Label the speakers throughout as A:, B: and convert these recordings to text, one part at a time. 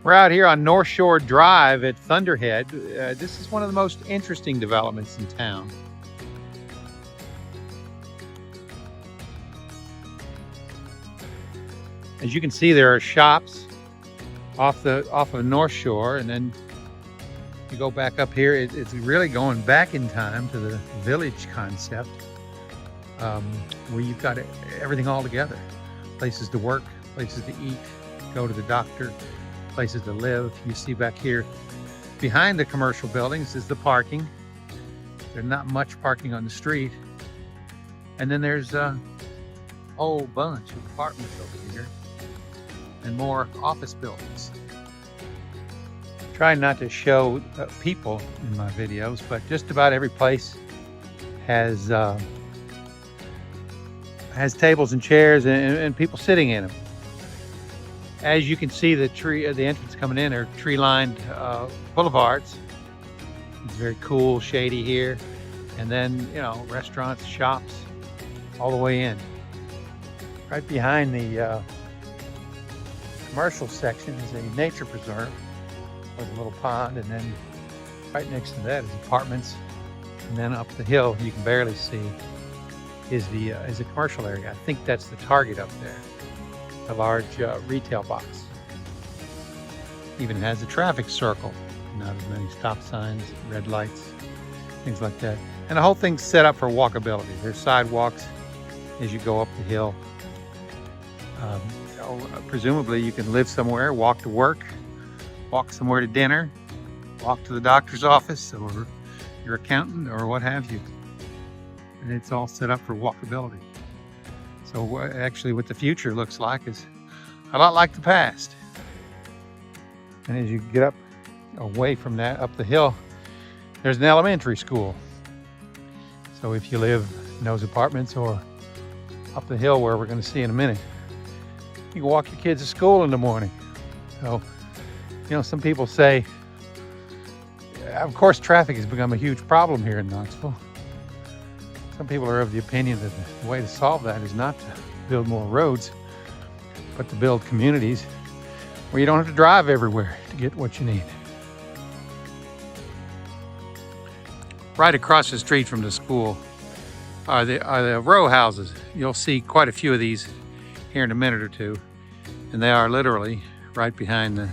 A: We're out here on Northshore Drive at Thunderhead. This is one of the most interesting developments in town. As you can see, there are shops off of North Shore, and then you go back up here. It's really going back in time to the village concept, where you've got everything all together. Places to work, places to eat, go to the doctor, places to live. You see back here behind the commercial buildings is the parking. There's not much parking on the street. And then there's a whole bunch of apartments over here and more office buildings. Trying not to show people in my videos, but just about every place has tables and chairs and people sitting in them. As you can see, the entrance coming in are tree-lined boulevards. It's very cool, shady here. And then, you know, restaurants, shops, all the way in. Right behind the commercial section is a nature preserve with a little pond, and then right next to that is apartments. And then up the hill, you can barely see, is a commercial area. I think that's the Target up there. A large retail box. Even has a traffic circle. Not as many stop signs, red lights, things like that. And the whole thing's set up for walkability. There's sidewalks as you go up the hill. Presumably you can live somewhere, walk to work, walk somewhere to dinner, walk to the doctor's office or your accountant or what have you. And it's all set up for walkability. So actually what the future looks like is a lot like the past. And as you get up away from that, up the hill, there's an elementary school. So if you live in those apartments or up the hill where we're going to see in a minute, you can walk your kids to school in the morning. So, you know, some people say, of course, traffic has become a huge problem here in Knoxville. Some people are of the opinion that the way to solve that is not to build more roads, but to build communities where you don't have to drive everywhere to get what you need. Right across the street from the school are the row houses. You'll see quite a few of these here in a minute or two, and they are literally right behind the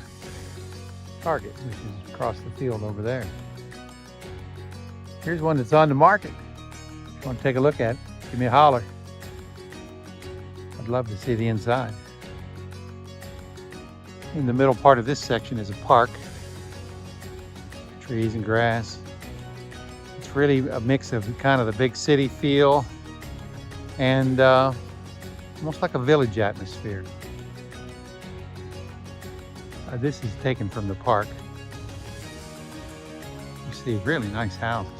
A: Target, which is across the field over there. Here's one that's on the market. If you want to take a look at it, give me a holler. I'd love to see the inside. In the middle part of this section is a park. Trees and grass. It's really a mix of kind of the big city feel and almost like a village atmosphere. This is taken from the park. You see really nice houses.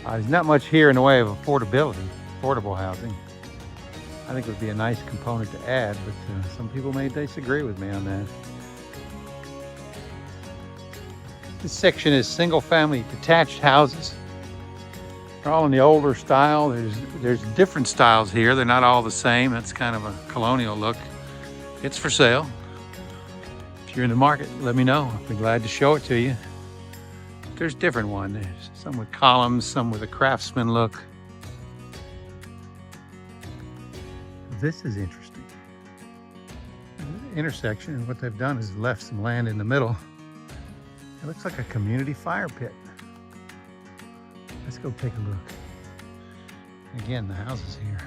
A: There's not much here in the way of affordable housing. I think it would be a nice component to add, but some people may disagree with me on that. This section is single-family detached houses. They're all in the older style. There's different styles here. They're not all the same. That's kind of a colonial look. It's for sale. If you're in the market, let me know. I'll be glad to show it to you. There's different ones. There's some with columns, some with a craftsman look. This is interesting. The intersection, and what they've done is left some land in the middle. It looks like a community fire pit. Let's go take a look. Again, the houses here.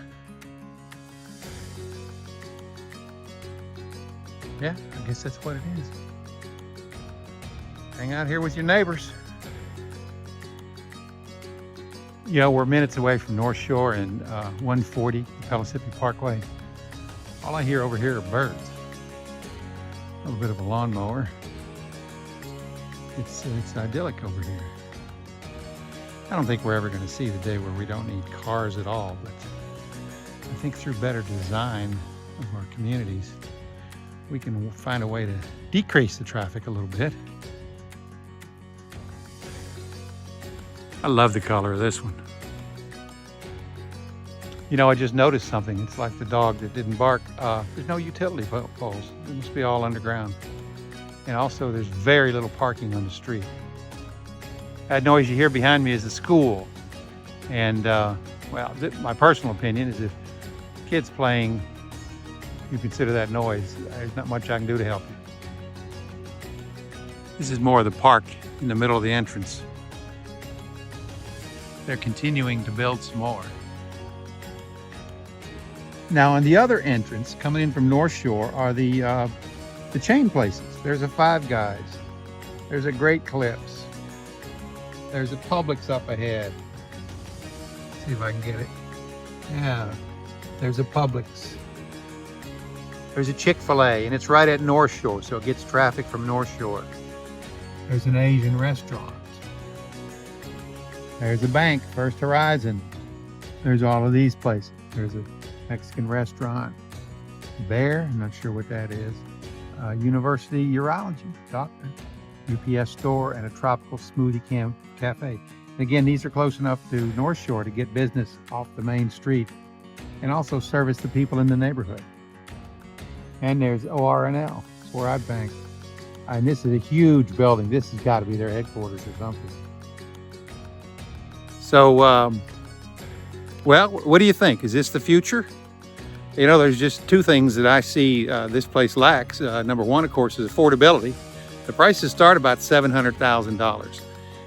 A: Yeah, I guess that's what it is. Hang out here with your neighbors. You know, we're minutes away from North Shore and 140 Pellissippi Parkway. All I hear over here are birds. A little bit of a lawnmower. It's idyllic over here. I don't think we're ever going to see the day where we don't need cars at all, but I think through better design of our communities, we can find a way to decrease the traffic a little bit. I love the color of this one. You know, I just noticed something. It's like the dog that didn't bark. There's no utility poles. It must be all underground. And also there's very little parking on the street. That noise you hear behind me is a school. And well, my personal opinion is if kids playing, you consider that noise, there's not much I can do to help you. This is more of the park in the middle of the entrance. They're continuing to build some more. Now on the other entrance, coming in from North Shore, are the chain places. There's a Five Guys. There's a Great Clips. There's a Publix up ahead. Let's see if I can get it. Yeah, there's a Publix. There's a Chick-fil-A, and it's right at North Shore, so it gets traffic from North Shore. There's an Asian restaurant. There's a bank, First Horizon. There's all of these places. There's a Mexican restaurant. There, I'm not sure what that is. University Urology, doctor. UPS store and a tropical smoothie cafe. And again, these are close enough to North Shore to get business off the main street and also service the people in the neighborhood. And there's ORNL, that's where I bank. And this is a huge building. This has got to be their headquarters or something. So, well, what do you think? Is this the future? You know, there's just two things that I see this place lacks. Number one, of course, is affordability. The prices start about $700,000.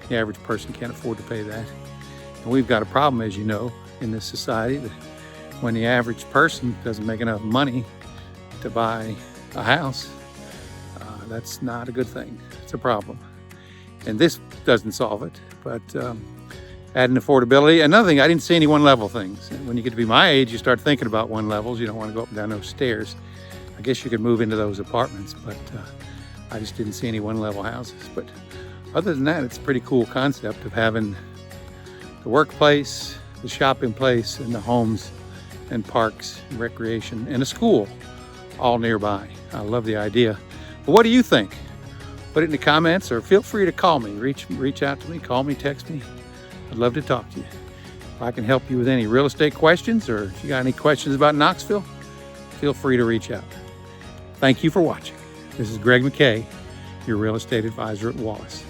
A: The average person can't afford to pay that. And we've got a problem, as you know, in this society, that when the average person doesn't make enough money to buy a house, that's not a good thing. It's a problem. And this doesn't solve it, but adding affordability. Another thing, I didn't see any one-level things. When you get to be my age, you start thinking about one levels. You don't want to go up and down those stairs. I guess you could move into those apartments, but I just didn't see any one-level houses. But other than that, it's a pretty cool concept of having the workplace, the shopping place, and the homes and parks, and recreation, and a school all nearby. I love the idea. But what do you think? Put it in the comments, or feel free to call me. Reach out to me, call me, text me. I'd love to talk to you. If I can help you with any real estate questions, or if you got any questions about Knoxville, feel free to reach out. Thank you for watching. This is Greg McKay, your real estate advisor at Wallace.